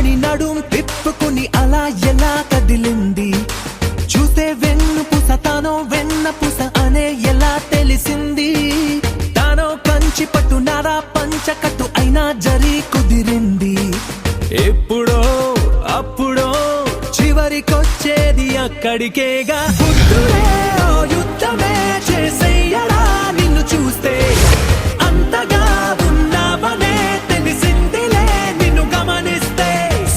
అని నడుం తిప్పుకుని అలా ఎలా కదిలింది చూస్తే వెన్నుపూస తానో వెన్నపూస అనే ఎలా తెలిసింది తానో కంచి పట్టు నారా పంచకట్టు అయినా జరి కుదిరింది ఎప్పుడో అప్పుడో చివరికొచ్చేది అక్కడికేగా బుద్ధుడే ఓ యుద్ధమే చేసేయడా నిన్ను చూస్తే అంతగా ఉన్నావనే తెలిసిందిలే నిన్ను గమనిస్తే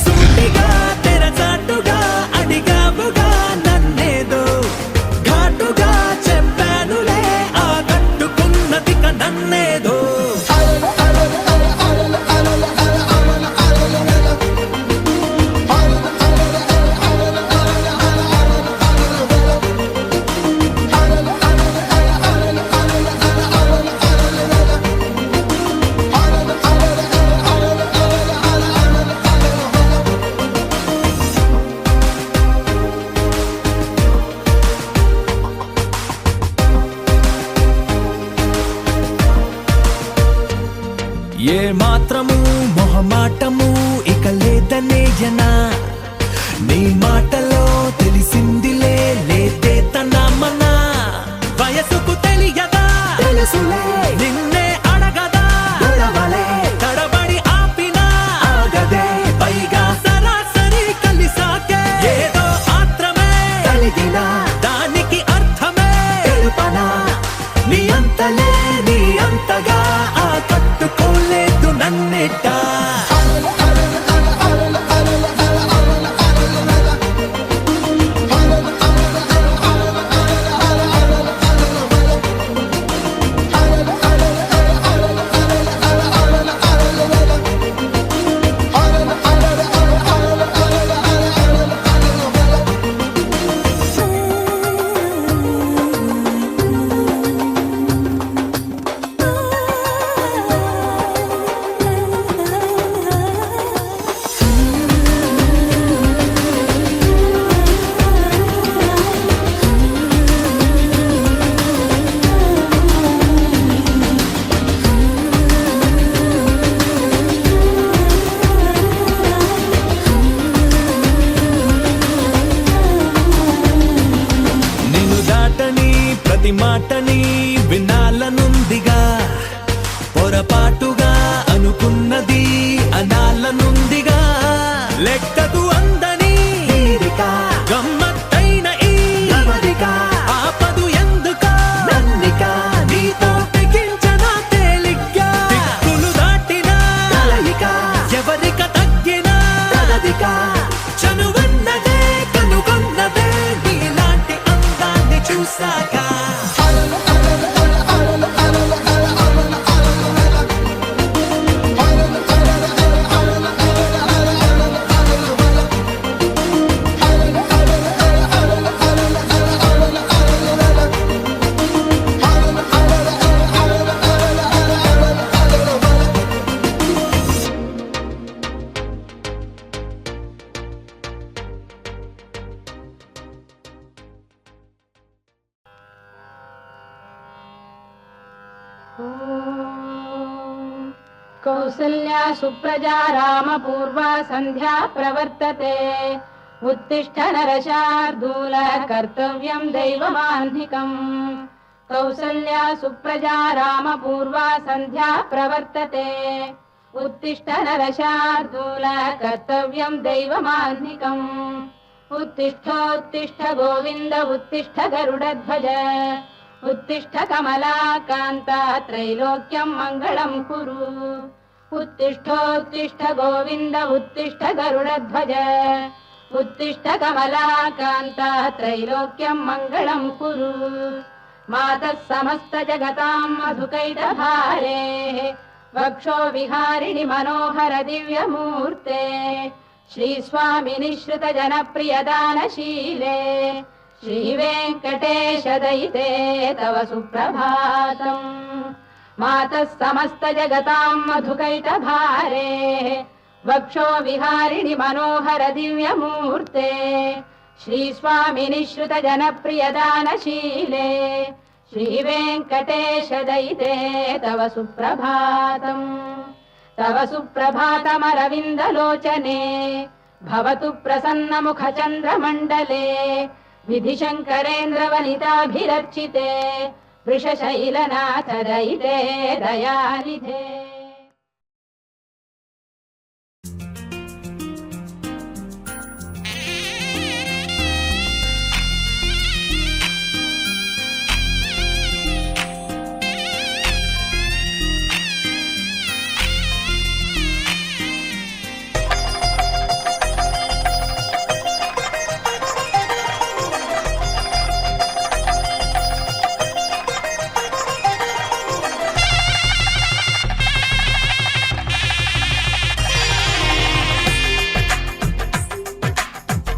సూటిగా తెరచాటుగా అడిగావుగా నన్నేదో ఘాటుగా చెప్పానులే ఆ కట్టుకున్నదిక నన్నేదో ఏ మాత్రము మొహమాటము ఇక లేదనేయనా నీ మాటలో తెలిసిందిలే లేతే తన మన వయసుకు తెలియదా తెలుసులే నిన్నే అడగదా గొడవలే తడబడి ఆపినా ఆగదే పైగా సరాసరి కలిసాకే ఏదో ఆత్రమే కలిగిన దానికి అర్థమే తెలుపనా నీ అంతలే నీ అంతగా ఆ కట్టుకోలేదు నన్నెట్టా ప్రతి మాటని వినాలనుందిగా పొరపాటుగా అనుకున్నది అనాలనుందిగా లెక్కకు అందని గమ్మత్తైన ఈ ఆపదు ఎందుకా నన్నికా నీతో తెగించనా తేలిగ్గా దిక్కులు దాటిన ఎవరిక తగ్గిన చనువన్నదే కనుగొన్నదే నీలాంటి అందాన్ని చూసాక कौसल्या सुप्रजा रामपूर्वा संध्या प्रवर्तते उत्तिष्ठ नरशार्दूल कर्तव्यं दैवमाह्निकम् कौसल्या सुप्रजा रामपूर्वा संध्या प्रवर्तते उत्तिष्ठ नरशार्दूल कर्तव्यं दैवमाह्निकम् उत्तिष्ठोत्तिष्ठ गोविन्द उत्तिष्ठ गरुडध्वज उत्तिष्ठ कमलाकान्ता त्रैलोक्यं मङ्गलं कुरु उत्तिष्ठोत्तिष्ठ गोविन्द उत्तिष्ठ गरुडध्वज उत्तिष्ठ कमलाकान्ता त्रैलोक्यं मङ्गलं कुरु मातः समस्त जगतां मधुकैटभारे वक्षो विहारिणि मनोहर दिव्यमूर्ते श्रीस्वामिनि श्रुत जनप्रियदानशीले श्रीवेङ्कटेश दयिते तव सुप्रभातम् मातः समस्त जगतां मधुकैटभारे वक्षो विहारिणि मनोहर दिव्यमूर्ते श्रीस्वामिनि श्रुत जनप्रियदानशीले श्रीवेङ्कटेश दयिते तव सुप्रभातम् तव सुप्रभातमरविन्दलोचने भवतु प्रसन्नमुखचन्द्रमण्डले विधिशङ्करेन्द्रवनिताभिरर्चिते वृषशैलनाथ दयिते दयानिधे।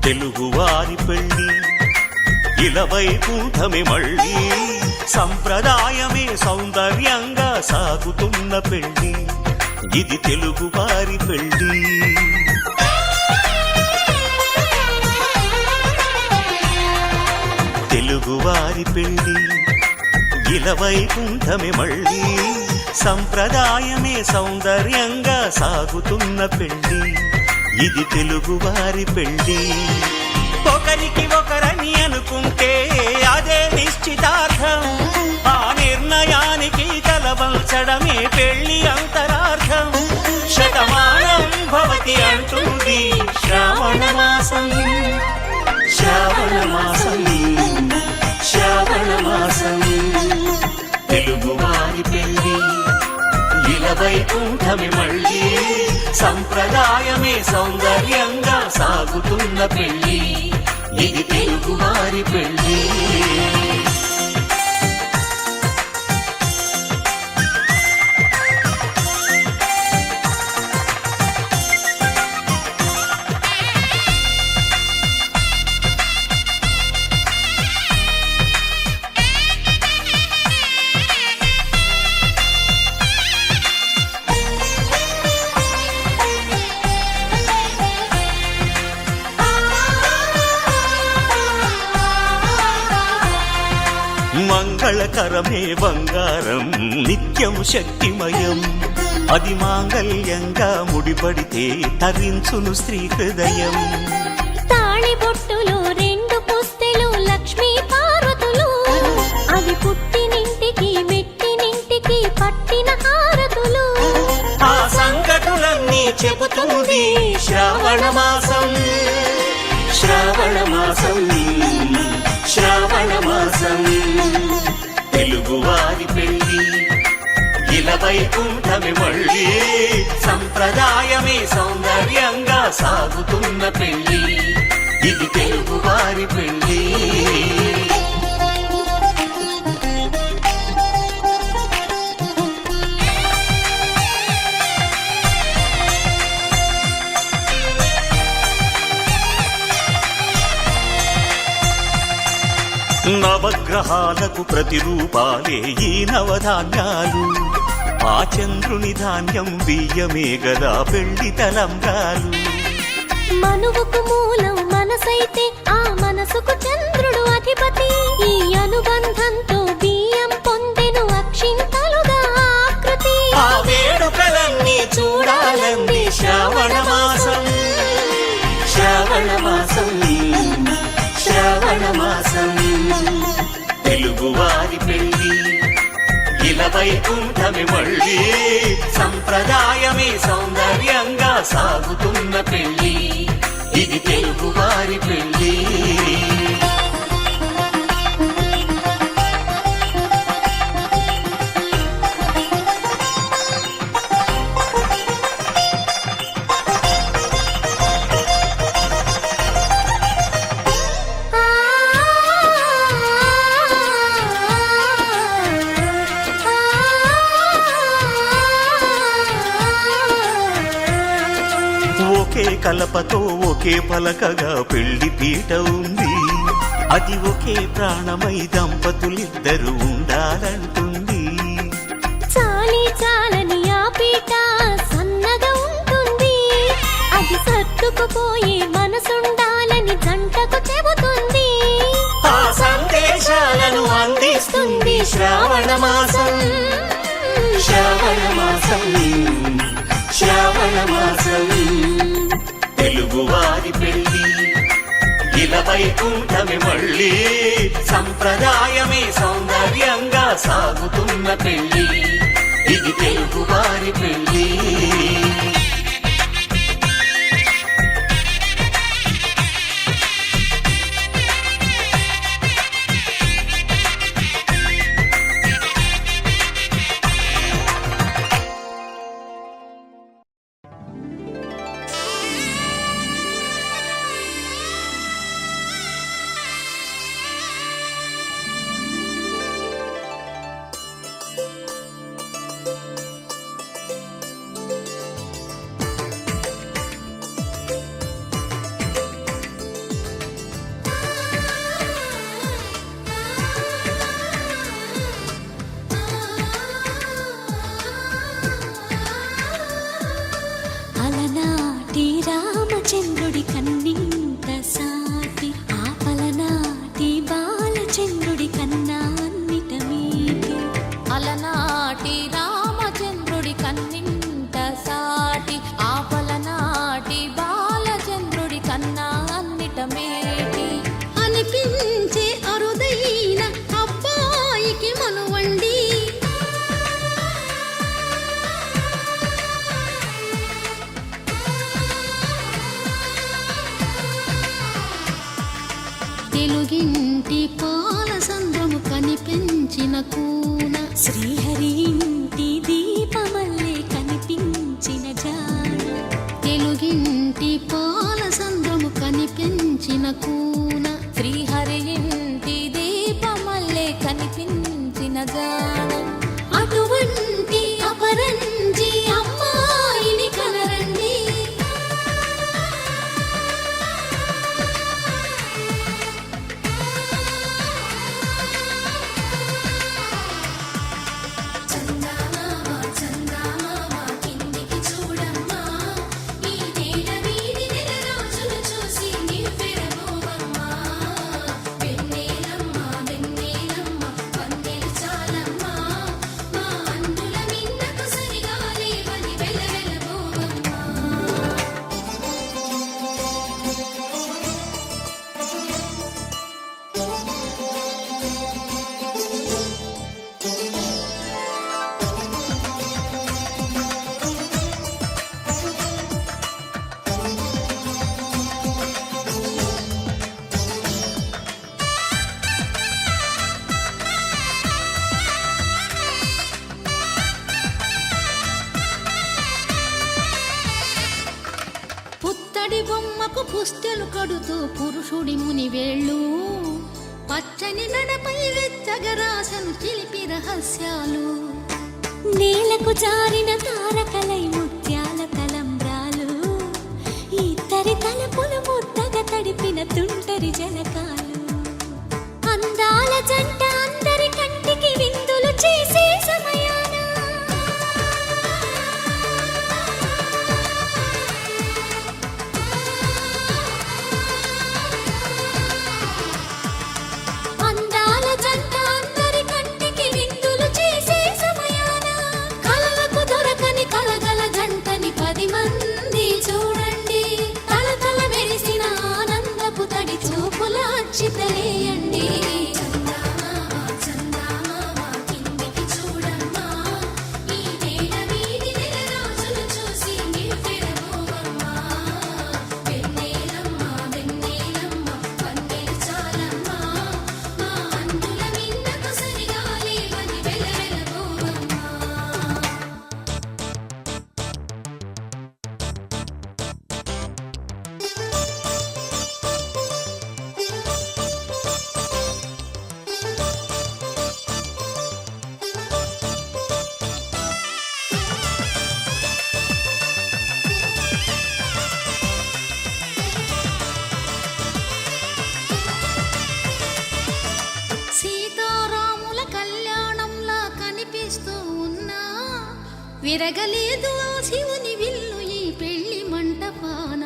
తెలుగువారి పెళ్ళి ఇలవైకుంఠమే మళ్ళీ సంప్రదాయమే సౌందర్యంగా సాగుతున్న పెళ్ళి ఇది తెలుగువారి పెళ్ళి. తెలుగువారి పెళ్ళి ఇలవైకుంఠమే మళ్ళీ సంప్రదాయమే సౌందర్యంగా సాగుతున్న పెళ్ళి ఇది తెలుగువారి పెళ్ళి. ఒకరికి ఒకరని అనుకుంటే అదే నిశ్చితార్థం, ఆ నిర్ణయానికి తలవంచడమే పెళ్లి అంతరార్థం. శతమానం భవతి అంటుంది శ్రావణ మాసం, శ్రావణ మాసం, శ్రావణ మాసం. తెలుగువారి పెళ్ళి ఇలవైకుంఠమే మళ్ళీ సంప్రదాయమే సౌందర్యంగా సాగుతున్న పెళ్ళి ఇది తెలుగువారి పెళ్ళి. మంగళకరమే బంగారం నిత్యం శక్తిమయం, అది మాంగళ్యంగా ముడిపడితే తరించును స్త్రీ హృదయం. తాళి బొట్టులు రెండు పుస్తెలు లక్ష్మీ పార్వతులు, అవి పుట్టినింటికి మెట్టినింటికి పట్టిన హారతులు. ఆ సంగతులన్నీ చెబుతుంది శ్రావణ మాసం, శ్రావణ మాసం, శ్రావణ మాసం. తెలుగువారి పెళ్ళి ఇలవైకుంఠమే మళ్ళీ సంప్రదాయమే సౌందర్యంగా సాగుతున్న పెళ్ళి ఇది తెలుగువారి పెళ్ళి. నవగ్రహాలకు ప్రతిరూపాలే ఈ నవధాన్యాలు, ఆ చంద్రుని ధాన్యం బియ్యమే గదా పెళ్లి తలంబ్రాలు. మనువుకు మూలం మనసైతే ఆ మనసుకు చంద్రుడు అధిపతి, ఈ అనుబంధంతో బియ్యం పొందెను అక్షింతలుగా ఆకృతి. ఆ వేడుకలన్నీ చూడాలంది శ్రావణ మాసం, శ్రావణ మాసం, శ్రావణ మాసం. తెలుగువారి పెళ్ళి ఇలవైకుంఠమే మళ్ళీ సంప్రదాయమే సౌందర్యంగా సాగుతున్న పెళ్ళి ఇది తెలుగువారి పెళ్ళి. ఒకే కలపతో ఒకే పలకగా పెళ్లి పీట ఉంది, అది ఒకే ప్రాణమై దంపతులిద్దరు ఉండాలంటుంది. చాలి చాలని ఆ పీట సన్నగా ఉంటుంది, అది సర్దుకుపోయే మనసుండాలని జంటకు చెబుతుంది. ఆ సందేశాలను అందిస్తుంది శ్రావణ మాసం, శ్రావణ మాసం, విలాసం తెలుగువారి పెళ్లి ఇలా వైకుంఠమి మళ్ళీ సంప్రదాయమే సౌందర్యంగా సాగుతున్న పెళ్లి ఇది తెలుగువారి పెళ్లి అలనాటి రామచంద్రుడి కన్నింత సాటి ఆపలనాటి బాలచంద్రుడి కన్నా అన్నిట మీటి అలనాటి రామచంద్రుడి కన్నింట సాటి ఆపలనాటి బాలచంద్రుడి కన్నా అన్నిట మేటి అనిపించే అరుదైన అబ్బాయికి మనువండి తెలుగింటి పాల సంద్రము కనిపించిన కూన శ్రీహరి ఇంటి దీపమల్లే కనిపించిన జాన తెలుగింటి పాల సంద్రము కనిపించిన కూన శ్రీహరి ఇంటి దీపమల్లే కనిపించిన జాన అటువంటి అపరంజి అమ్మాయిని కనరండి పుత్తడి బొమ్మకు పుస్తెలు కడుతూ పురుషుడి ముని వేళ్ళు పచ్చని నడపై వెచ్చగరాసను చిలిపి రహస్యాలు నేలకు జారిన తారకలై ముత్యాల తలంబ్రాలు ఇద్దరి తలపులు ముద్దగా తడిపిన తుంటరి జలకాలు అందాల జంట అందరి కంటికి విందులు చేసే సమయాన అందాల జంట అందరి కంటికి విందులు చేసే సమయాన కలలకు దొరకని కలగల జంటని 10 మంది చూడండి తల తల మెరిసిన ఆనందపు తడి చూపుల అచ్చితలేయండి సీతారాముల కళ్యాణంలా కనిపిస్తూ ఉన్నా విరగలేదు ఆ శివుని విల్లు ఈ పెళ్లి మంటపాన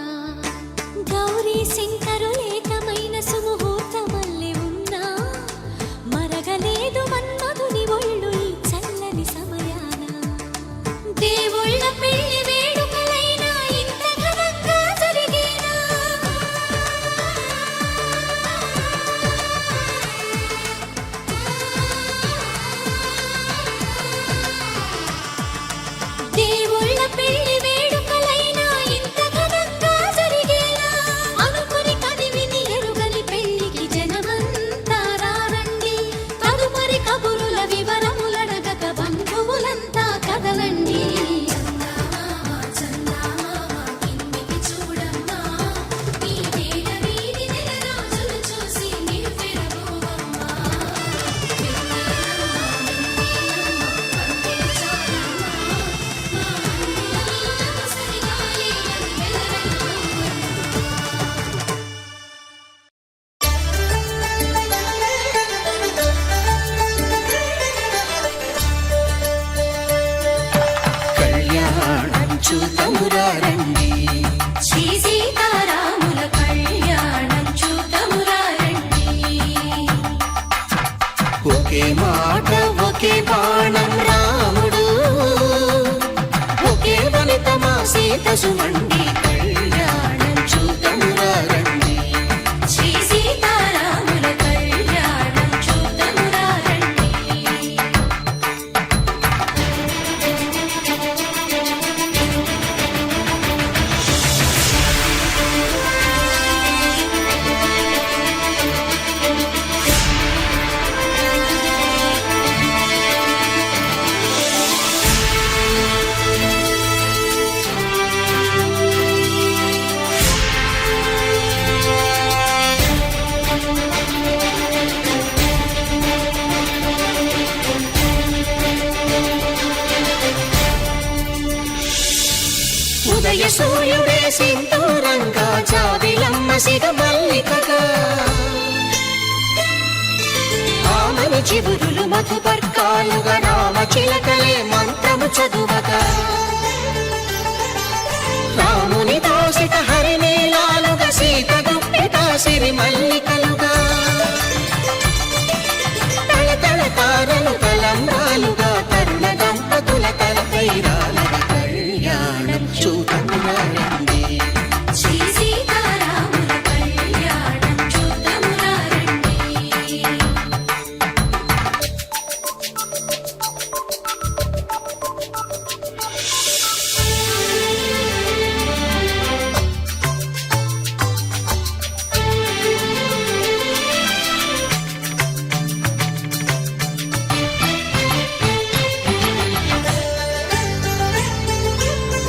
గౌరీ శంకరులేకమైన సుముహూర్తమల్లె ఉన్నా మరగలేదు మన్మధుని ఒళ్ళు ఈ చల్లని సమయాన దేవుళ్ళ పెళ్లి వేడుకలైనా చూతమురా రండి. శ్రీ సీతారాముల కళ్యాణం చూతమురా రండి. ఒకే మాట ఒకే బాణం రాముడు, ఒకే వనిత మా సీత సుమండి కళ్యాణం చూతమురా రండి. శ్రీ సీతారాముల కళ్యాణం చూతమురా రండి. ఉదయ సూర్యుడే సింధూరంగా జాబిలమ్మ సిగ మల్లికగా, ఆమని చివురులు మధుపర్కాలుగా రామ చిలకలే మంత్రము చదువగా, రాముని దోసిట హరినీలాలుగా సీత గుప్పిట సిరి మల్లికలుగా, తళతళ తారలు తలంబ్రాలుగా తరుణ దంపతుల తలపైరాలుగా కళ్యాణం చూతమురా రండి. శ్రీ సీతారాముల కళ్యాణం చూతమురా రండి.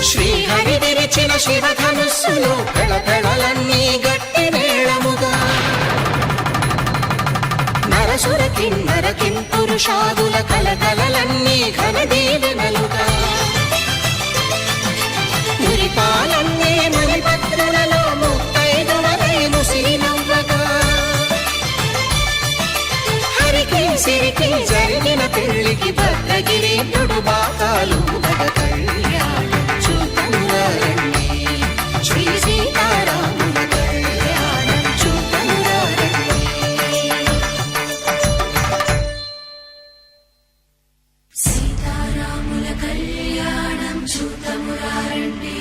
శ్రీహరి విరిచిన శివధనుస్సులో పెళపెళలన్నీ గట్టి మేళముగా, నరసుర కిన్నర కింపురుషాదుల కలకలలన్నీ ఘన దీవెనలుగా, మురిపాలన్నీ మణిపత్రులలో ముత్తైదువలై ముసిరి నవ్వగా, హరికి సిరికి జరిగిన పెళ్లికి భద్రగిరీంద్రుడు బాకాలు కళ్యాణం చూతమురా రండి. శ్రీ సీతారాముల కళ్యాణం చూతమురా రండి. సీతారాముల కళ్యాణం చూతమురా రండి.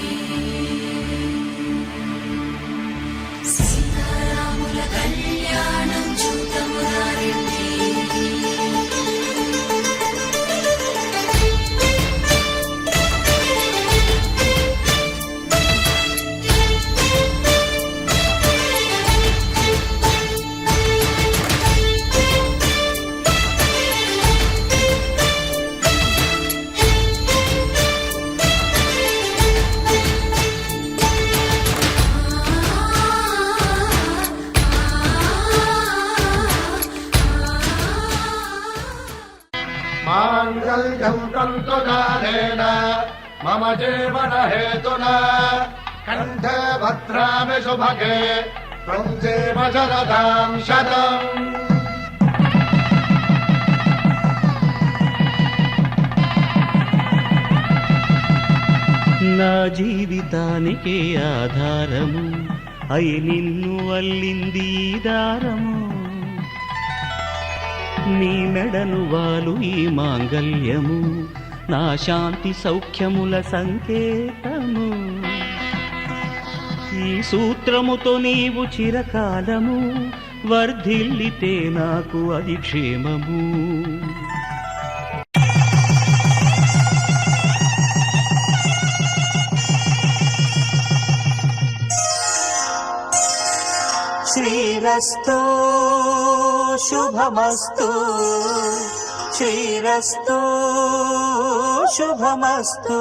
సీతారాముల కళ్యాణం చూతమురా రండి. माङ्गल्यं तन्तुकारेण मम जीवनहेतुना कण्ठे भद्रामि सुभगे त्वं जीव शरदां शतम्. నా జీవితానికే ఆధారము అయి నిన్ను అల్లింది ఈ దారము, నీ మెడను వాలు ఈ మాంగల్యము నా శాంతి సౌఖ్యముల సంకేతము. ఈ సూత్రముతో నీవు చిరకాలము వర్ధిల్లితే నాకు అది క్షేమము. శ్రీరస్తో శుభమస్తు, శ్రీరస్తో శుభమస్తు,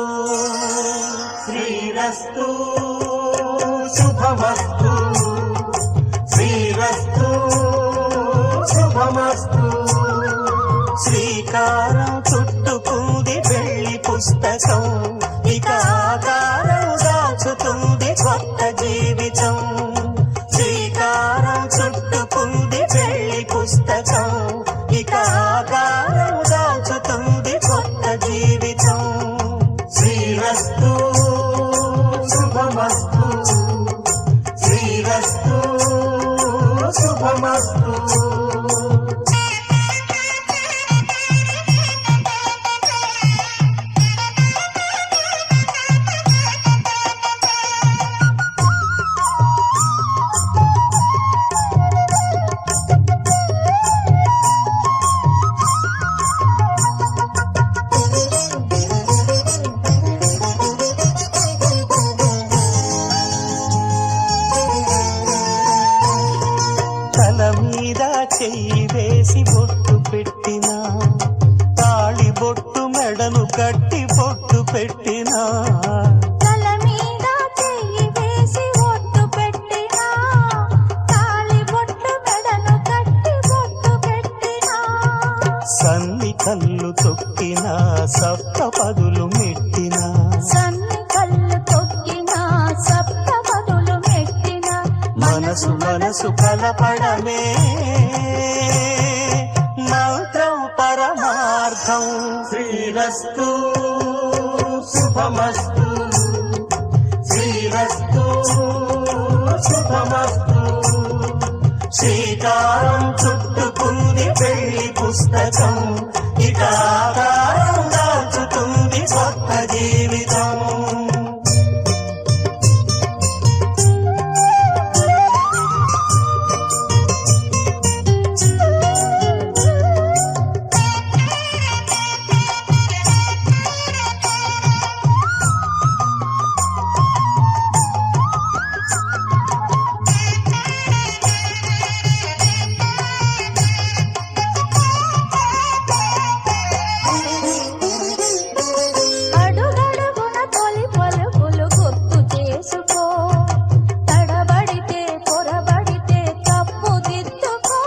శ్రీరస్తో శుభమస్తు, శ్రీరస్తో శుభమస్తు. శ్రీకారం చుట్టుకుంది పెళ్లి పుస్తకం, ఇక ఆకారం దాచుతుంది కొత్త జీవితం. శ్రీకారం చుట్టుకుంది పెళ్లి పుస్తకం, ఇక ఆకారం దాచుతుంది కొత్త జీవితం. శ్రీరస్తు తల మీద చెయ్యి వేసి ఒట్టు పెట్టినా తాళి బొట్టు మెడను కట్టి బొట్టు పెట్టినా సన్ని కళ్ళు తొక్కినా సప్త పదులు మెట్టినా సన్ని కళ్ళు తొక్కినా సప్త పదులు మెట్టినా మనసు మనసు కలపడమే మంత్రం పరమార్థం శ్రీరస్తు శుభమస్తు శ్రీరస్తు శుభమస్తు శ్రీకారం చుట్టుకుంది పెళ్లి పుస్తకం ఇక ఆకారం దాచుతుంది కొత్త జీవితం అడుగడుగున తొలి పలుకులు గుర్తు చేసుకో తడబడితే పొరబడితే తప్పు దిద్దుకో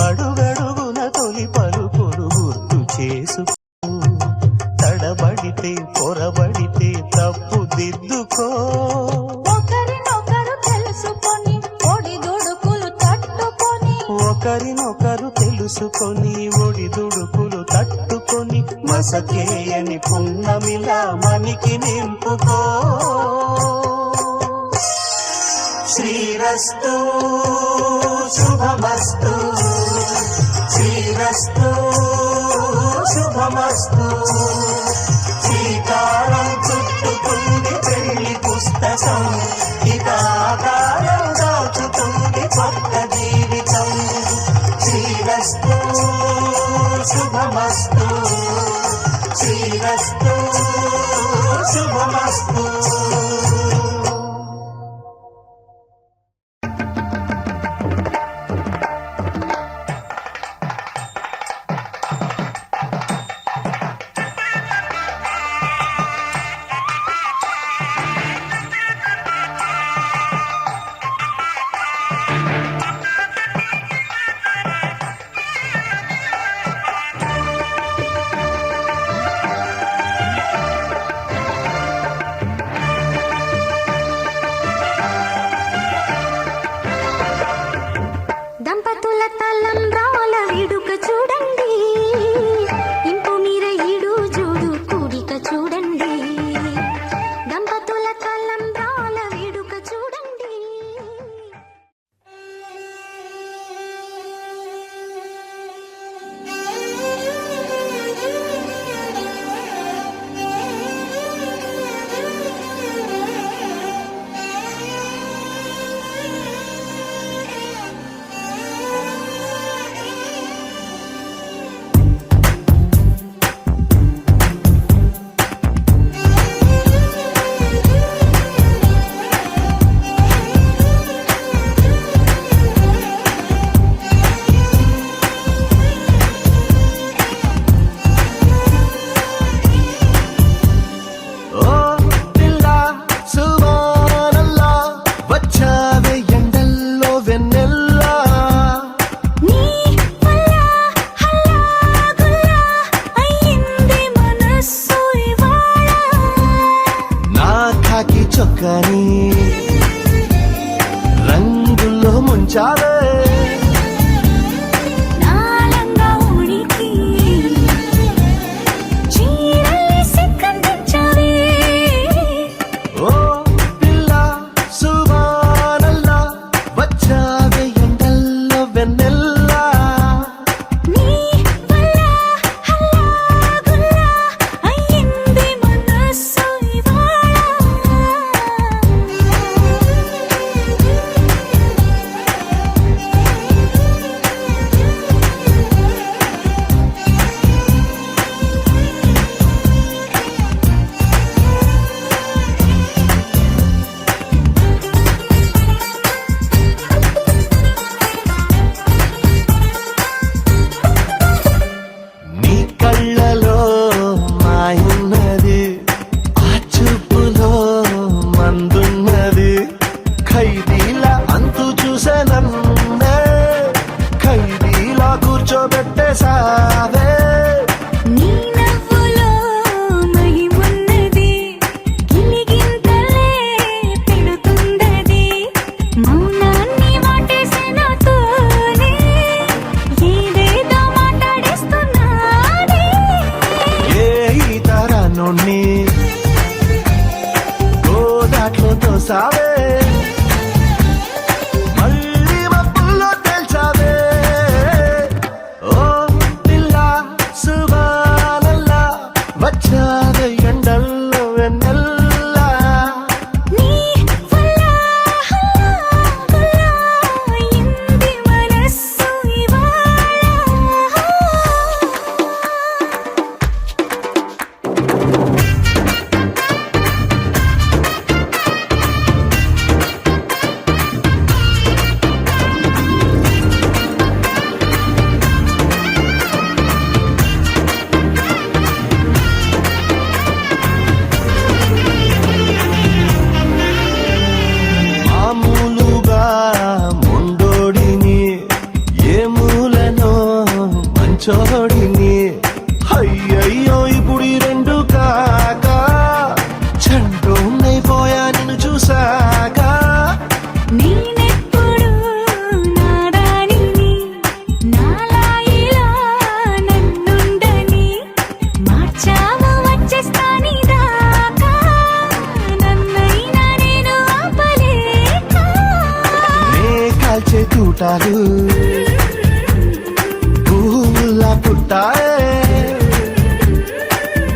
అడుగడుగున తొలి పలుకులు గుర్తు చేసుకో తడబడితే పొరబడితే తప్పు దిద్దుకో ఒకరినొకరు తెలుసుకొని ఒడిదుడుకులు తట్టుకొని ఒకరినొకరు తెలుసుకొని ఒడిదుడుకులు తట్టుకొని మసకేయని పున్నమిలా మనికి నింపుకో శ్రీరస్తు శుభమస్తు శ్రీరస్తు శుభమస్తు శ్రీకారం చుట్టుకుంది పెళ్లి పుస్తకం ఇక ఆకారం దాచుతుంది కొత్త జీవితం శ్రీరస్తు శుభమస్తు శ్రీరస్తు శుభమస్తు దంపతుల తలంబ్రాల వేడుక చూడండి ఇంపు మీర ఈడు జోడు కూడిక చూడండి దంపతుల తలంబ్రాల వేడుక చూడండి చొక్కాని రంగుల్లో ముంచావే నాలంగా ఉడికి చీరల్ని సిక్కందించావే ఓ పిల్ల సువానల్లా వచ్చావే ఎండల్లో వెన్నెల్లా నీ వల్ల హల్లాగుల్లా అయ్యింది మనసు ఇవాళ మోసావే మళ్ళీ మబ్బుల్లో తేల్చావే ఓ పిల్ల సుబానల్లా వచ్చావే ఎండల్లో వెన్నెల్లా నీ వల్ల హల్లా ఇంది మనస్సు ఇవాళ మామూలుగా మొండోడిని ఏ మూలనో మంచోడిని అయ్యయ్యో ఇప్పుడు ఈ రెండు కాక చంటోనైపోయా నిన్ను చూసాక నేనెప్పుడు నాడానిని నాలా ఇలా నన్నుండని మార్చావు వచ్చేస్తాని దాకా నన్నైనా నేను ఆపలేక నే కాల్చే తూటాలు పువ్వుల్లా పుట్టాయే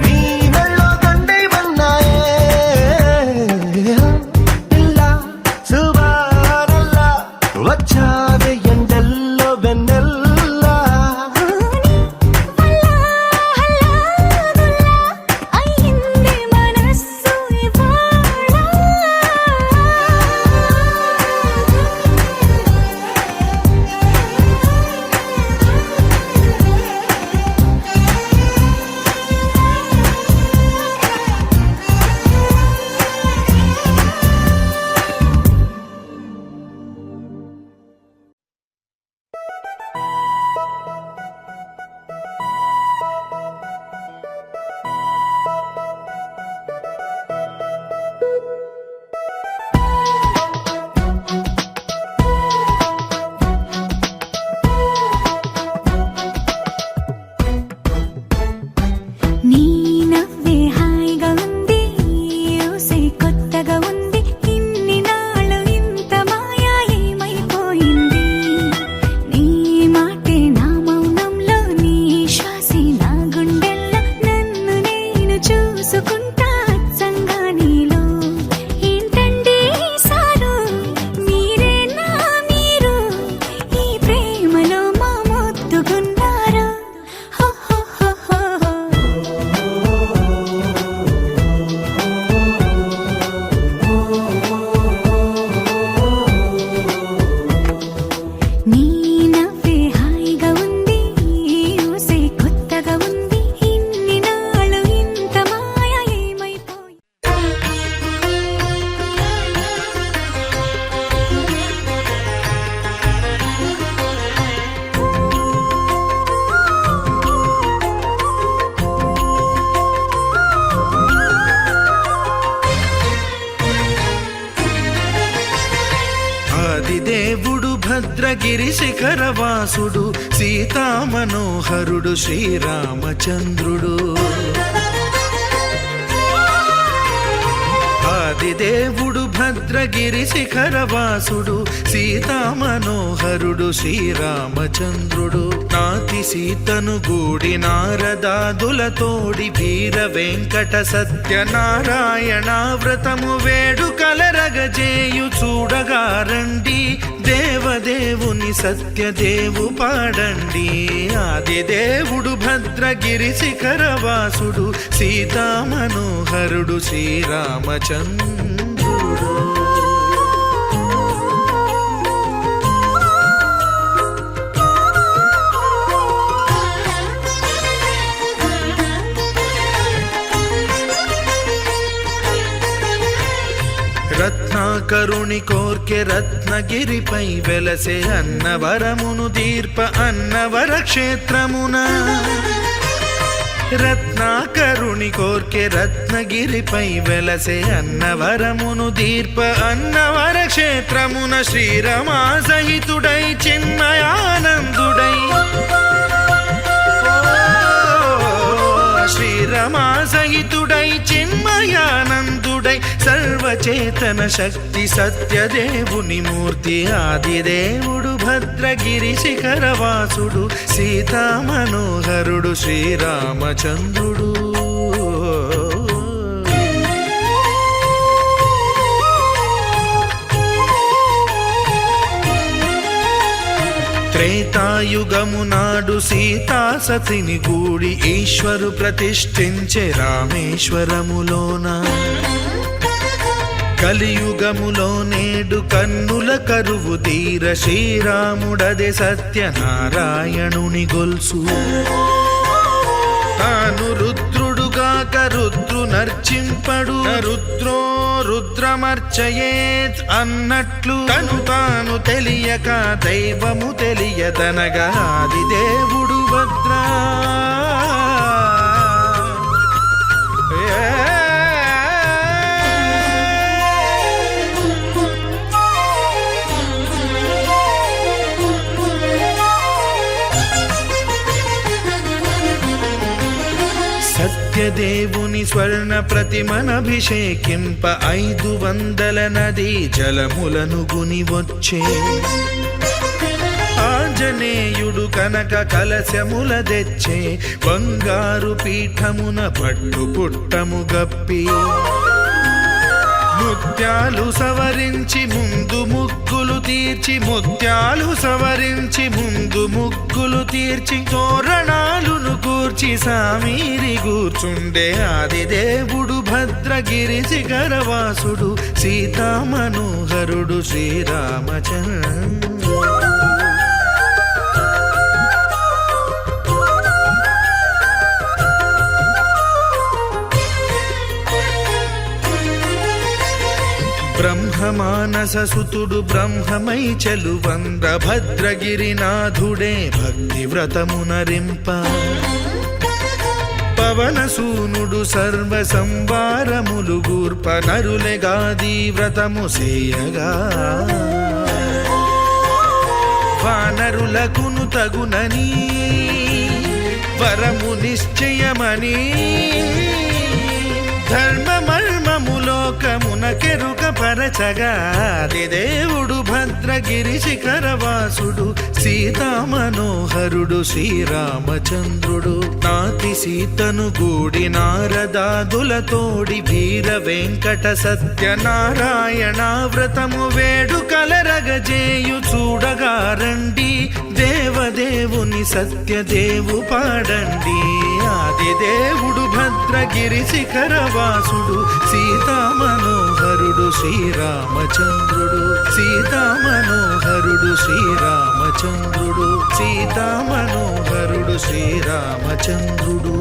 నీ మెళ్ళో దండేమన్నాయే పిల్ల సుబానల్లా వచ్చావే ఎండల్లో వెన్నెల్లా వల్ల హల్లాగుల్లా అయ్యింది మనస్సు ఇవాళ నీ నవ్వే హాయిగా ఉంది ఊసే కొత్తగా ఉంది ఇన్ని నాళ్ళు ఇంత మాయా ఏమైపోయింది నీ మాటే నా మౌనంలో నీ శ్వాసే నా గుండెల్లో నన్ను నేను చూసుకుంటా అచ్చంగా నీలో ఏంటండి సారు మీరే నా మీరు ఈ ప్రేమలో మా మొత్తుకున్నారు హో హో హో హో హో. నీ నవ్వే హాయిగా ఉంది ఊసే కొత్తగా ఉంది ఇన్ని నాళ్ళు ఇంత మాయ ఏమైపోయి ఆదిదేవుడు భద్రగిరి శిఖరవాసుడు సీతామనోహరుడు శ్రీరామచంద్రుడు ఆదిదేవుడు భద్రగిరి శిఖరవాసుడు సీతామనోహరుడు శ్రీరామచంద్రుడు నాతి సీతను గూడి నారదాదులతోడి వీర వెంకట సత్యనారాయణ వ్రతము వేడుకలరగజేయు చూడగా రండి దేవదేవుని సత్యదేవు పాడండి ఆదిదేవుడు భద్రగిరి శిఖరవాసుడు సీతామనోహరుడు శ్రీరామచంద్రుడు రత్నాకరుని కోర్కె రత్నగిరిపై వెలసే అన్నవరమును దీర్ప అన్నవర క్షేత్రమున రత్నాకరుని కోర్కె రత్నగిరిపై వెలసే అన్నవరమును దీర్ప అన్నవర క్షేత్రమున శ్రీరమా సహితుడై చిన్మయానందుడై శ్రీరమా సహితుడై చిన్మయానందుడై సర్వచేతన శక్తి సత్యదేవుని మూర్తి ఆదిదేవుడు భద్రగిరి శిఖరవాసుడు సీతామనోహరుడు శ్రీరామచంద్రుడు. త్రేతాయుగము నాడు సీతా సతిని గూడి ఈశ్వరు ప్రతిష్ఠించే రామేశ్వరములోన. కలియుగములో నేడు కన్నుల కరువు తీర శ్రీరాముడదే సత్యనారాయణుని గొల్సు. తాను రుద్రుడుగాక రుద్రు నర్చింపడు రుద్రో రుద్రమర్చయేత్ అన్నట్లు తను తాను తెలియక దైవము తెలియదనగా ఆదిదేవుడు భద్రా. సత్యదేవుని స్వర్ణ ప్రతిమనభిషేకింప 500 నదీ జలములను గుని వచ్చే. ఆంజనేయుడు కనక కలశముల తెచ్చే బంగారు పీఠమున పట్టు పుట్టము గప్పి. ముత్యాలు సవరించి ముందు ముగ్గులు తీర్చి ముత్యాలు సవరించి ముందు ముగ్గులు తీర్చి తోరణాలును కూర్చి సామీరి కూర్చుండే ఆదిదేవుడు భద్రగిరి శిఖరవాసుడు సీతామనోహరుడు శ్రీరామచంద్రుడు. బ్రహ్మమానస సుతుడు బ్రహ్మమై చెలువంద భద్రగిరినాథుడే భక్తి వ్రతమునరింప. పవనసూనుడు సర్వ సంవారములు గూర్ప నరులెగాది వ్రతము సేయగా. వానరులకును తగునని వరము నిశ్చయమని ధర్మమర్మములోకమునకెరుక పరచగా ఆదిదేవుడు భద్రగిరి శిఖరవాసుడు సీతామనోహరుడు శ్రీరామచంద్రుడు. నాతి సీతను గూడి నారదాదులతోడి వీర వెంకట సత్యనారాయణ వ్రతము వేడుకలరగజేయు చూడగా రండి దేవదేవుని సత్యదేవు పాడండి. ఆదిదేవుడు భద్రగిరి శిఖరవాసుడు సీతామనోహరుడు శ్రీరామచంద్రుడు. సీతామనోహరుడు శ్రీరామచంద్రుడు. సీతామనోహరుడు శ్రీరామచంద్రుడు.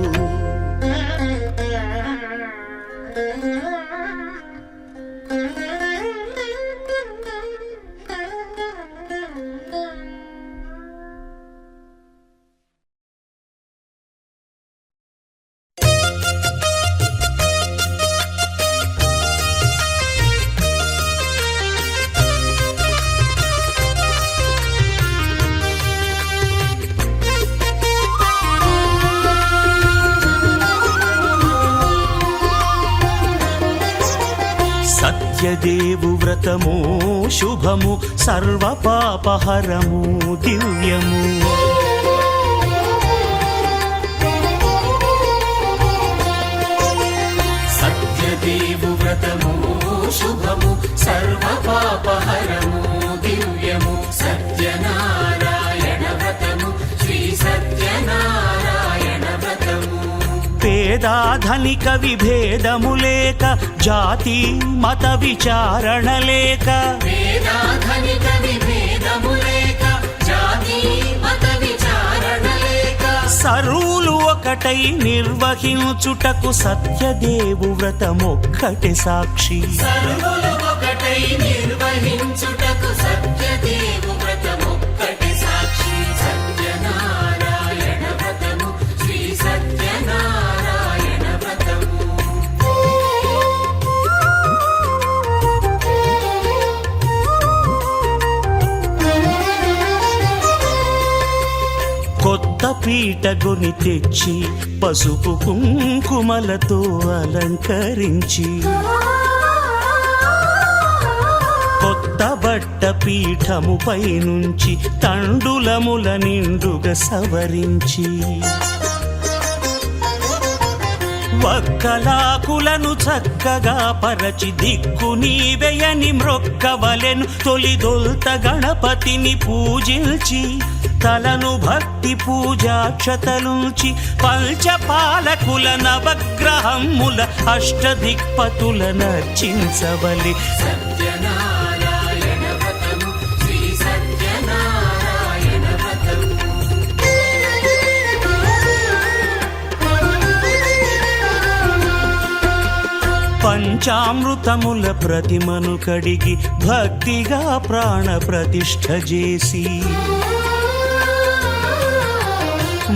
సత్యదేవు వ్రతము శుభము సర్వ పాపహరము దివ్యము. సత్యదేవు వ్రతము శుభము సర్వ పాపహరము దివ్యము. సత్యనారాయణ వ్రతము శ్రీ సత్యనారాయణ వ్రతము. పేదాధనిక విభేదము లేక జాతి మత విచారణ లేక. వేదాధనిక విభేదము లేక జాతి మత విచారణ లేక. సర్వులు ఒకటై నిర్వహించుటకు సత్యదేవు వ్రతమొక్కటే సాక్షి. సర్వులు ఒకటై నిర్వహించుటకు సత్యదేవు వ్రతమొక్కటే సాక్షి. సత్యనారాయణ వ్రతము శ్రీ సత్యనారాయణ వ్రతము. కొత్త పీటగొని తెచ్చి పసుపు కుంకుమలతో అలంకరించి కొత్త బట్ట పీఠముపై నుంచి తండులముల నిండుగా సవరించి వక్కలాకులను చక్కగా పరచి దిక్కు నీవెయని మ్రొక్కవలెను తొలిదొల్త గణపతిని పూజించి తలను భక్తి పూజాక్షతలుంచి పంచపాలకుల నవగ్రహముల అష్టదిక్పతుల నర్చించవలి సత్యనారాయణ వ్రతము శ్రీ సత్యనారాయణ వ్రతము పంచామృతముల ప్రతిమను కడిగి భక్తిగా ప్రాణ ప్రతిష్ఠ చేసి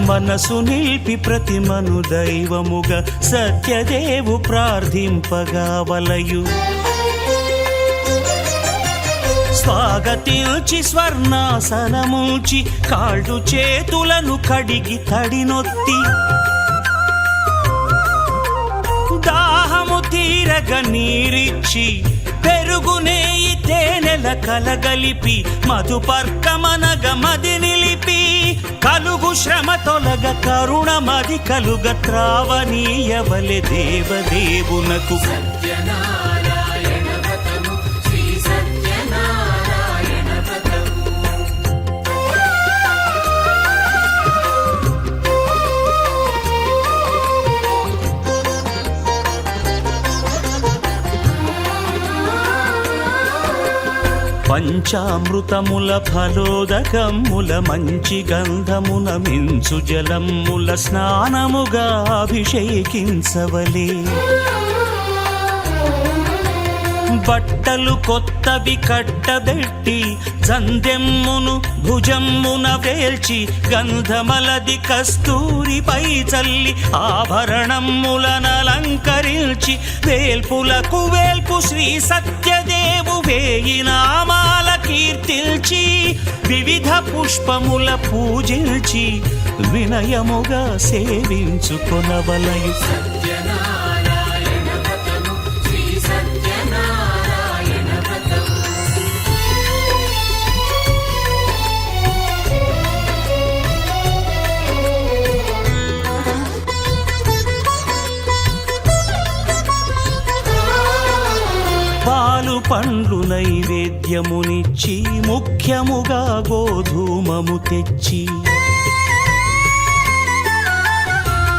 మనసు నిలిపి ప్రతిమను దైవముగా సత్యదేవు ప్రార్థింపగా వలయు స్వాగతించి స్వర్ణాసనముంచి కాళ్ళు చేతులను కడిగి తడినొత్తి దాహము తీరగ నీరిచ్చి పెరుగు నెయ్యి తేనెల కలగలిపి మధుపర్కమనగ మది నిలిపి కలుగు శ్రమ తొలగ కరుణ మది కలుగ త్రావనీయవలె దేవదేవునకు సత్యనారాయణ వ్రతము శ్రీ సత్యనారాయణ వ్రతము పంచామృతముల ఫలోదకముల మంచి గంధమున మించు జలముల స్నానముగా అభిషేకించవలే బట్టలు కొత్తవి కట్టబెట్టి జందెమ్మును భుజమ్మున వేల్చి గంధమలది కస్తూరిపై చల్లి ఆభరణములనలంకరించి వేల్పులకు వేల్పు శ్రీ సత్యదేవు వేయి నామాల కీర్తిల్చి వివిధ పుష్పముల పూజించి వినయముగా సేవించుకొనవలయు సత్యనారాయణ వ్రతము శ్రీ సత్యనారాయణ వ్రతము పాలు పండ్లు నైవేద్యమునిచ్చి ముఖ్యముగా గోధూమము తెచ్చి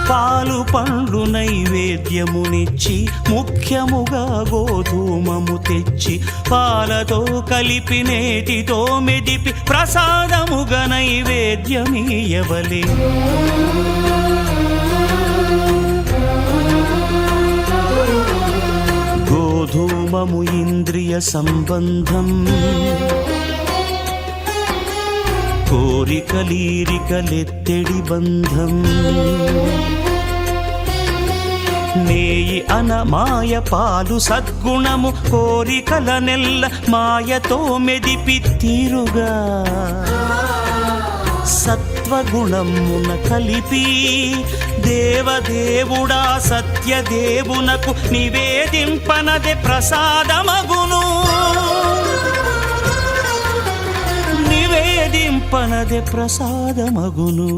పాలు పండ్లు నైవేద్యమునిచ్చి ముఖ్యముగా గోధూమము తెచ్చి పాలతో కలిపి నేతితో మెదిపి ప్రసాదముగా నైవేద్యమీయవలే గోధూమము ఇంద్రియ సంబంధం కోరికలీరికలెత్తెడి బంధం నేయి అన మాయ పాలు సద్గుణము కోరికల నెల్ల మాయతో మెదిపి తీరుగా సత్వగుణమున కలిపి దేవదేవుడా సత్యదేవునకు నివేదింపనదే ప్రసాదమగును నివేదింపనదే ప్రసాదమగును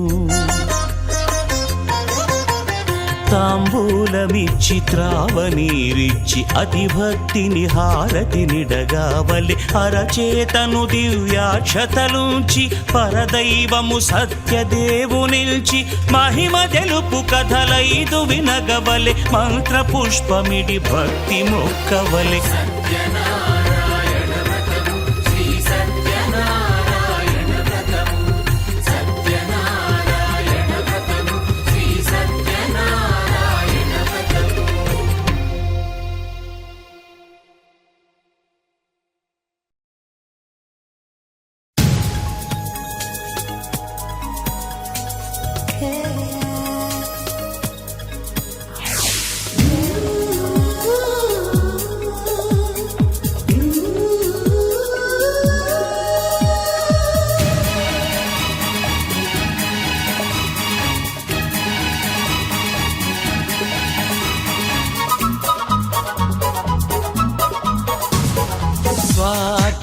తాంబూలమిచ్చి త్రావనీరిచ్చి అతిభక్తిని హారతినిడగావలి అరచేతను దివ్యాక్షతలుంచి పరదైవము సత్యదేవునిల్చి మహిమ తెలుపు కథలైదు వినగవలె మంత్ర పుష్పమిడి భక్తి మొక్కవలె సత్యనారాయణ వ్రతము శ్రీ సత్యనారాయణ వ్రతము సత్యనారాయణ వ్రతము శ్రీ సత్యనారాయణ వ్రతము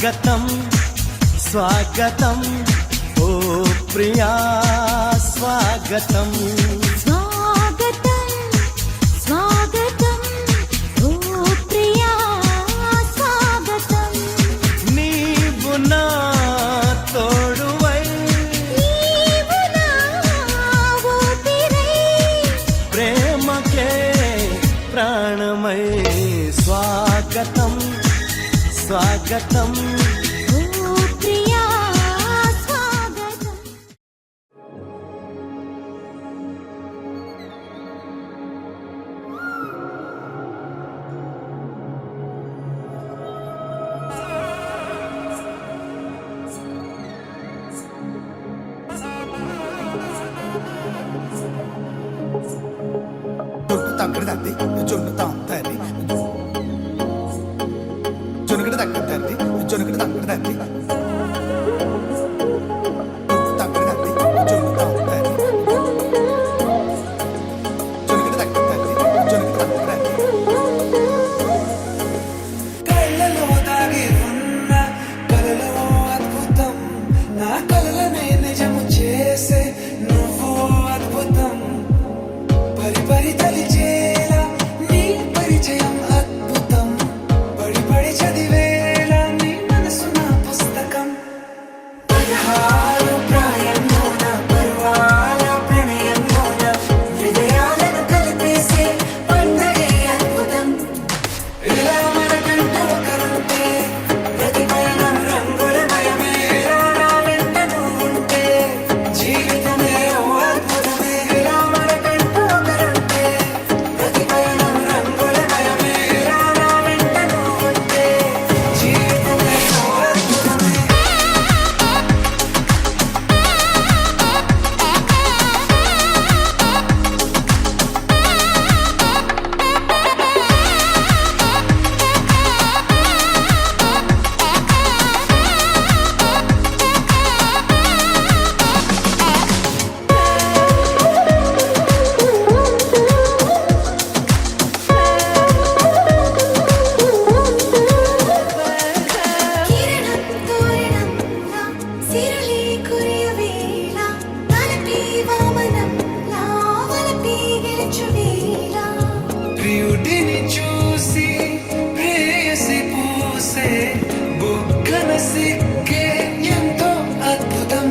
స్వాగతం స్వాగతం ఓ ప్రియా స్వాగతం స్వాగతం స్వాగతం ఓ ప్రియా స్వాగతం నీవు నా తోడువై నీవు నా ఊపిరై ప్రేమకే ప్రాణమై స్వాగతం స్వాగతం ఓ ప్రియా స్వాగతం తగ్గడ తంది జొన్ను తాంతది జొనుగడ తగ్గడ తంది జొనుగడ తగ్గడ తంది తగ్గడ తంది జొన్ను తాంతది జొనుగడ తగ్గడ తంది జొనుగడ తగ్గడ తంది కళ్ళలో దాగి ఉన్న కలలో అద్భుతం నా కలలనే నిజము చేసే నువ్వు అద్భుతం పరి పరి తలిచేలా నీ పరిచయం అద్భుతం పడి పడి చదివేలా నీ మనసు నా పుస్తకం 16 ప్రాయంలోన పర్వాల ప్రణయంలోన హృదయాలను కలిపేసే పండగే అద్భుతం ఇలా మనకంటూ ఒకరుంటే ప్రతి పయనం రంగులమయమే ఇలా నా వెంట నువ్వుంటే జీవితమే ఓ అద్భుతమే ఇలా మనకంటూ ఒకరుంటే ప్రతి పయనం రంగులమయమే ఇలా నా వెంట నువ్వుంటే జీవితమే ఓ అద్భుతమే కిరణం తోరణంలా సిరలి కురియవేళ తలపి వామనంలా వలపి గెలుచువేళ ప్రియుడిని చూసి ప్రేయసి పూసే బుగ్గన సిగ్గే ఎంతో అద్భుతం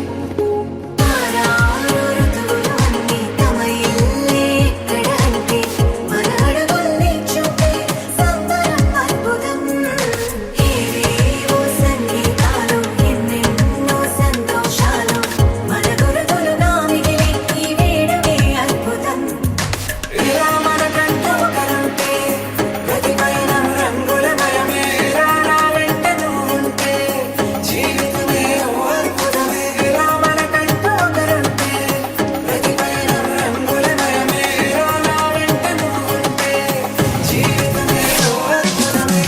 తారారు ఋతువులు అన్నీ తమ ఇల్లే ఎక్కడ అంటే మన అడుగుల్ని చూపే సంబరం అద్భుతం ఏవేవో సంగీతాలు ఎన్నెన్నో సంతోషాలు మన గురుతులుగా మిగిలి ఈ వేడమే అద్భుతం ఇలా మనకంటూ ఒకరుంటే ప్రతి పయనం రంగులమయమే ఇలా నా వెంట నువ్వుంటే జీవితమే ఓ అద్భుతమే ఇలా మనకంటూ ఒకరుంటే ప్రతి పయనం రంగులమయమే ఇలా నా వెంట నువ్వుంటే జీవితమే ఓ అద్భుతమే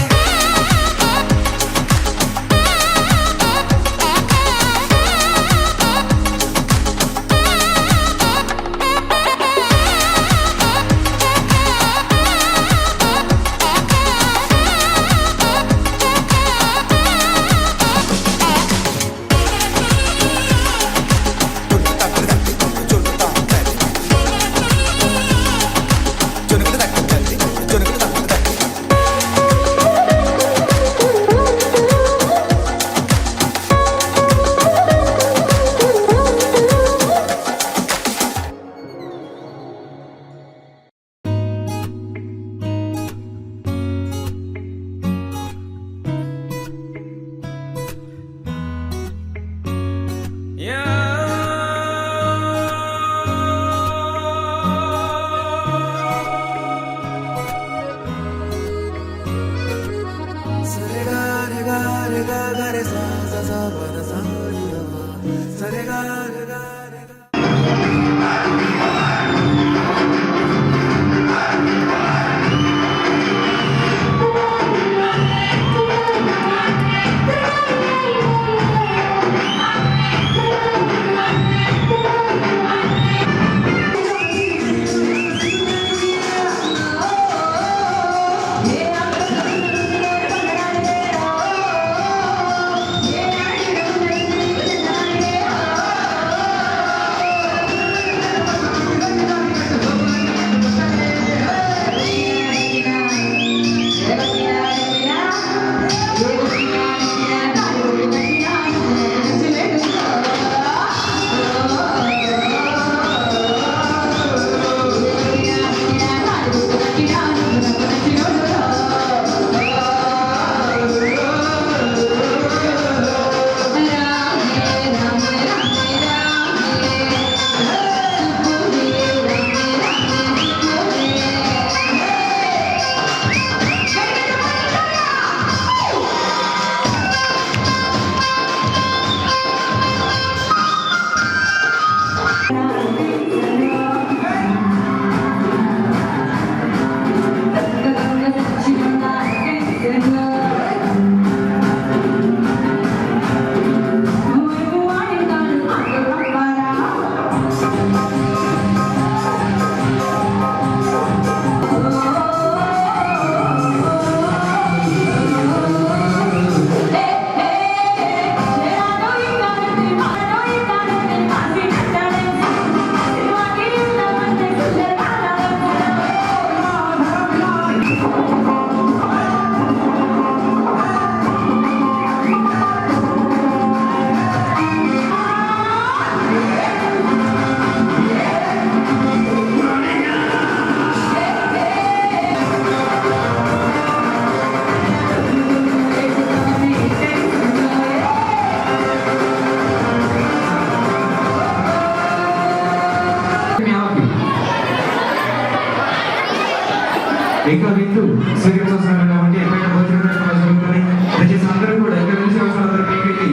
సూర్యుడు చూస్తున్నాను కాబట్టి ఎక్కడ భోజనం జరుగుతుంది. దయచేసి అందరూ కూడా ఇక్కడ నుంచి అవసరం అందరూ పైకి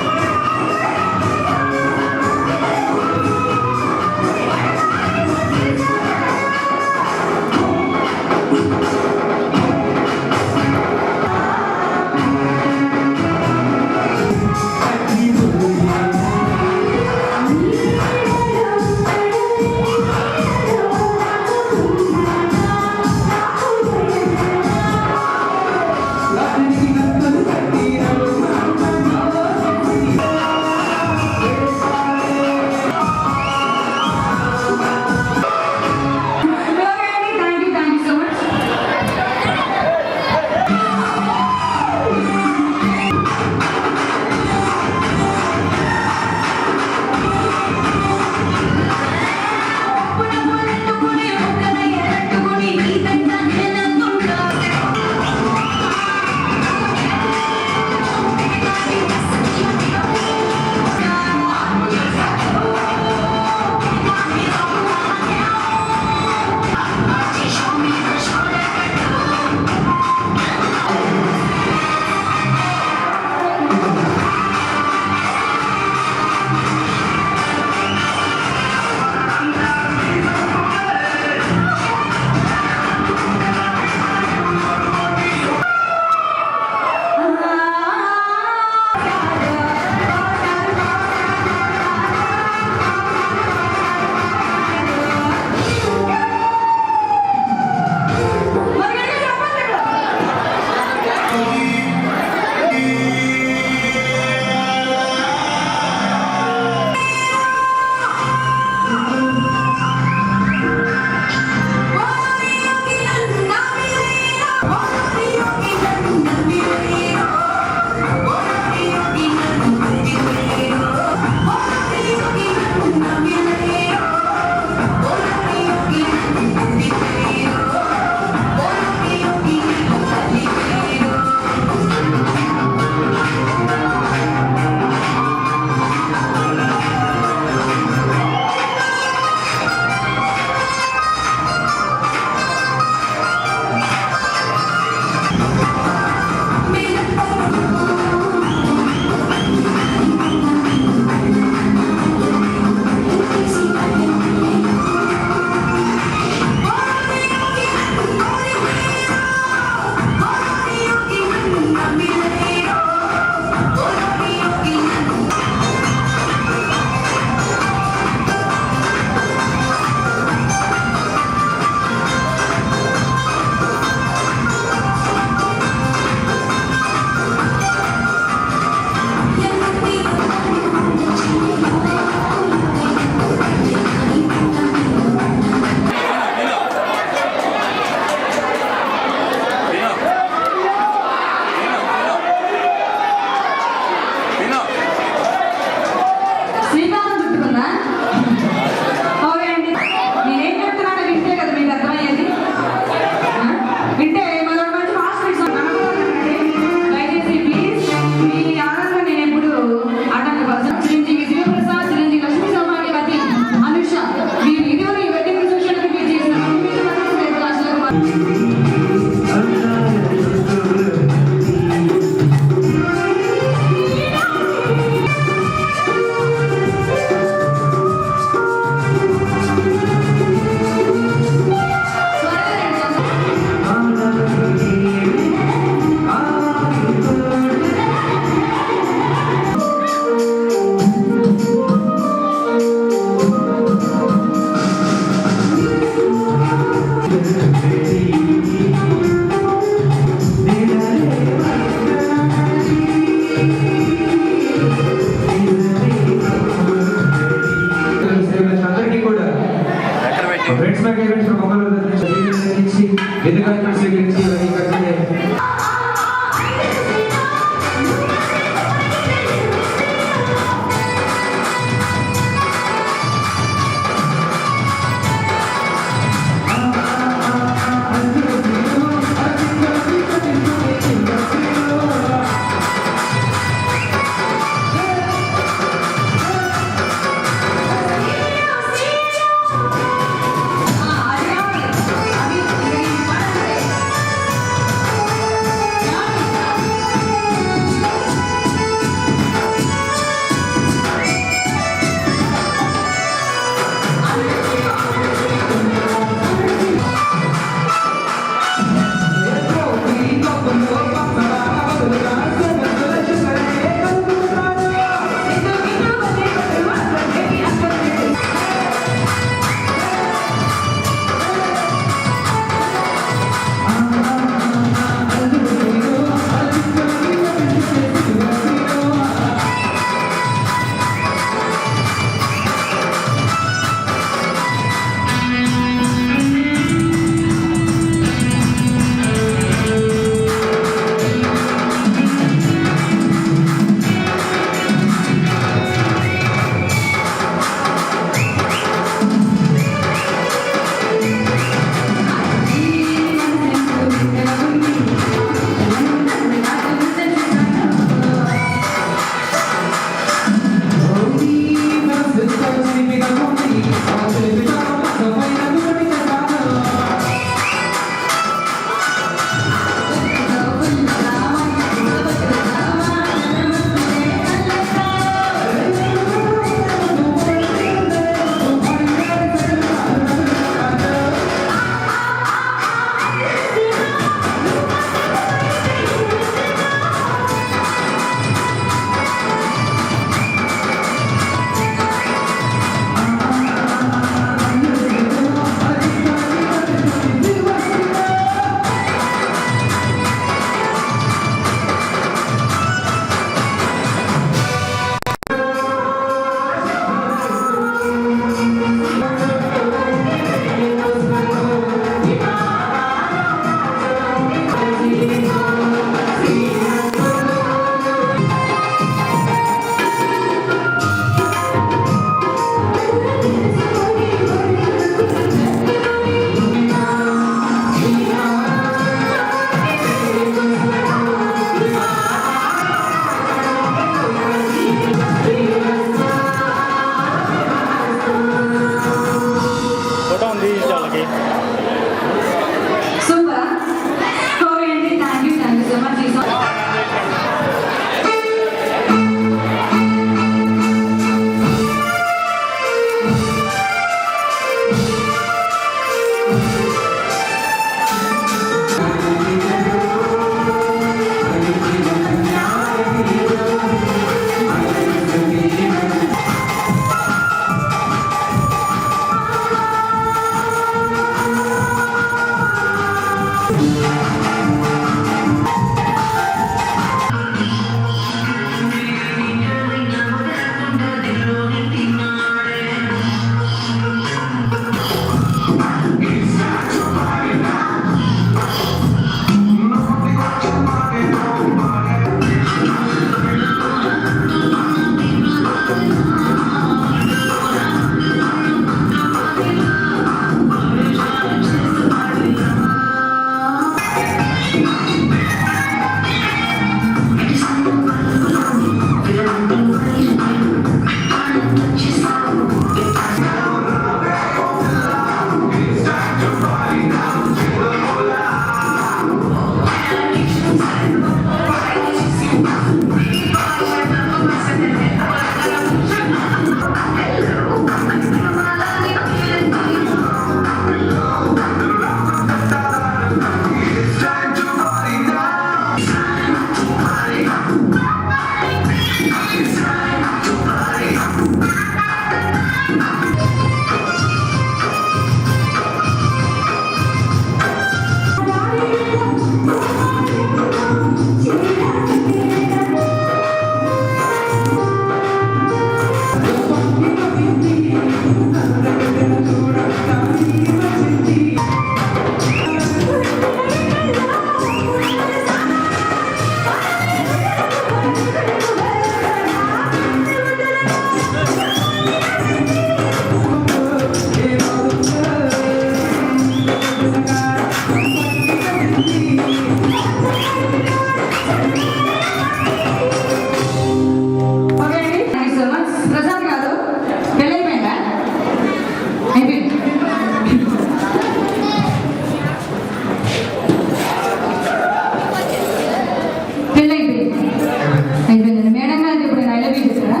అయిపోయిందండి. మేడం గారికి ఇప్పుడు నేను ఐ లవ్ యూ చెప్పారా?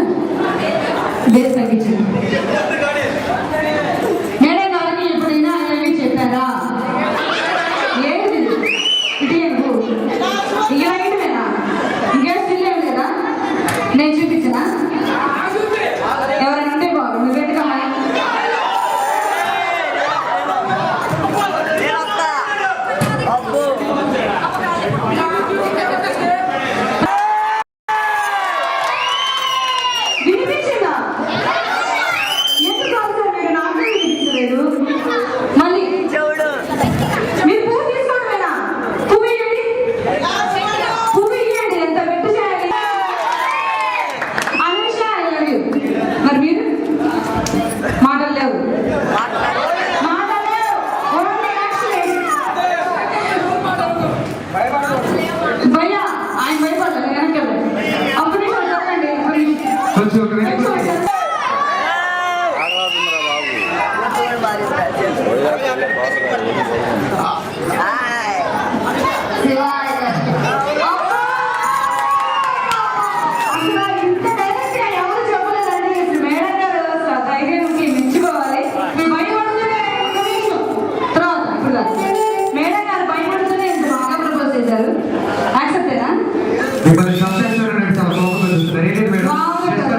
బేస్ తగ్గించండి. మేడం గారికి ఎప్పుడైనా ఐ లవ్ యూ చెప్పారా? ఏంటి ఇది? ఇంకా వేయడమేనా? ఇంకేం స్టిల్ ఏమి లేదా? నేను చూపించనా? ఎవరైనా ఉంటే బాగు. నువ్వు పెట్టుకోమని వినిపించిందా? ఎందుకు కాదు మీరు నాకే వినిపించలేదు? మళ్ళీ మీరు పువ్వు తీసుకోవడమేనా? పువ్వు ఇవ్వండి, పువ్వు ఇవ్వండి. ఎంత పెట్టు చేయాలి? Anusha I love you. మరి మీరు మాటలు లేవు, మాటలు లేవు, ఓన్లీ యాక్షన్. భయ్యా ఆయన భయపడలేదు, వెనక్కి వెళ్ళండి. అప్పుడు చదవండి. కొంచెం ఒక నిమిషం. శివాయ అసలు ఇంత డైరెక్ట్గా ఎవరు చెప్పలేదండి. ఇప్పుడు మేడం గారు అసలు ధైర్యంకి మెచ్చుకోవాలి. మీరు భయపడుతూనే ఒక నిమిషం తర్వాత ఇప్పుడు కాదు. మేడం గారు భయపడుతూనే ఇంత బాగా ప్రపోజ్ చేశారు. యాక్సెప్టేనా? మిమ్మల్ని సంతోషించాలని చాలా కోపంగా చూస్తున్నారు. ఏంటి మేడం? బాగుంది కదా.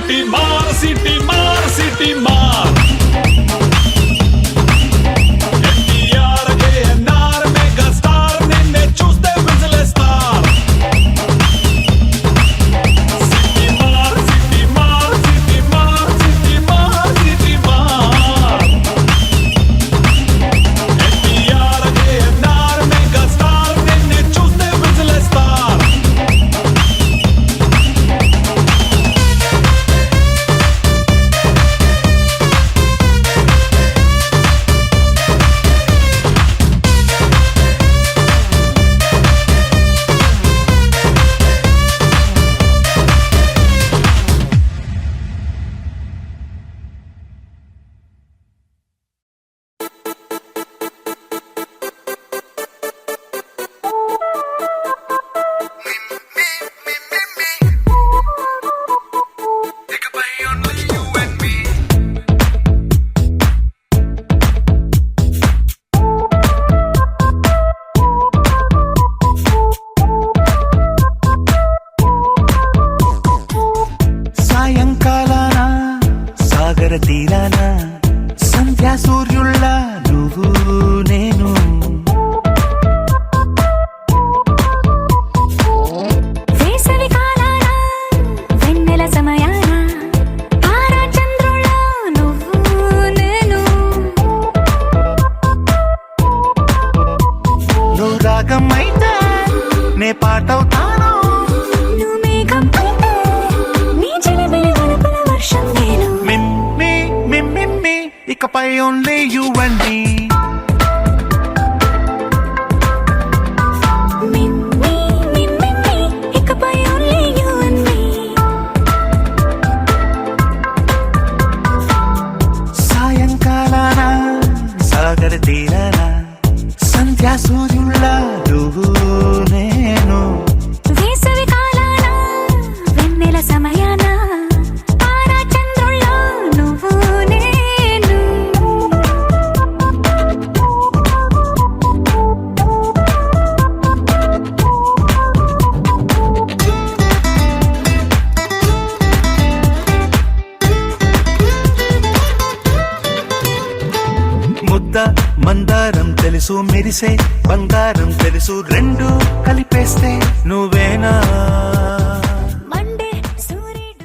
సిటీ మార్ సిటీ మార్ సిటీ మార్ ఎన్టీఆర్ కేఎన్ఆర్ మెగా స్టార్ నిన్నే చూస్తే విజిలేస్తారు సిటీ మార్ సిటీ మార్ సిటీ మార్ సిటీ మార్ సిటీ మార్ ఎన్టీఆర్ కేఎన్ఆర్ మెగా స్టార్ నిన్నే చూస్తే విజిలేస్తారు సాయంకాలాన సాగర తీరాన సంధ్యా సూర్యుళ్ళ నువ్వు నేను వేసవి కాలాన వెన్నెల సమయాన తారా చంద్రుల నువ్వు నేను నువ్వు రాగం అయితే నే పాటవుతాను నువ్వు మేఘం అయితే నీ చిలిపిలి వలపుల వర్షం నేను మిమ్మి మిమ్మి ఇకపై ఓన్లీ యు అండ్ మీ మిమ్మి మిమ్మి ఇకపై ఓన్లీ యు అండ్ మీ సాయంకాలాన సాగర తీరాన సంధ్యా సూర్యుళ్ళ నువ్వు నేను వేసవి కాలాన వెన్నెల సమయాన తారా చంద్రుల నువ్వు నేను ముద్ద మందారం తెలుసు మెరిసే బంగారం తెలుసు రెండు కలిపేస్తే నువ్వు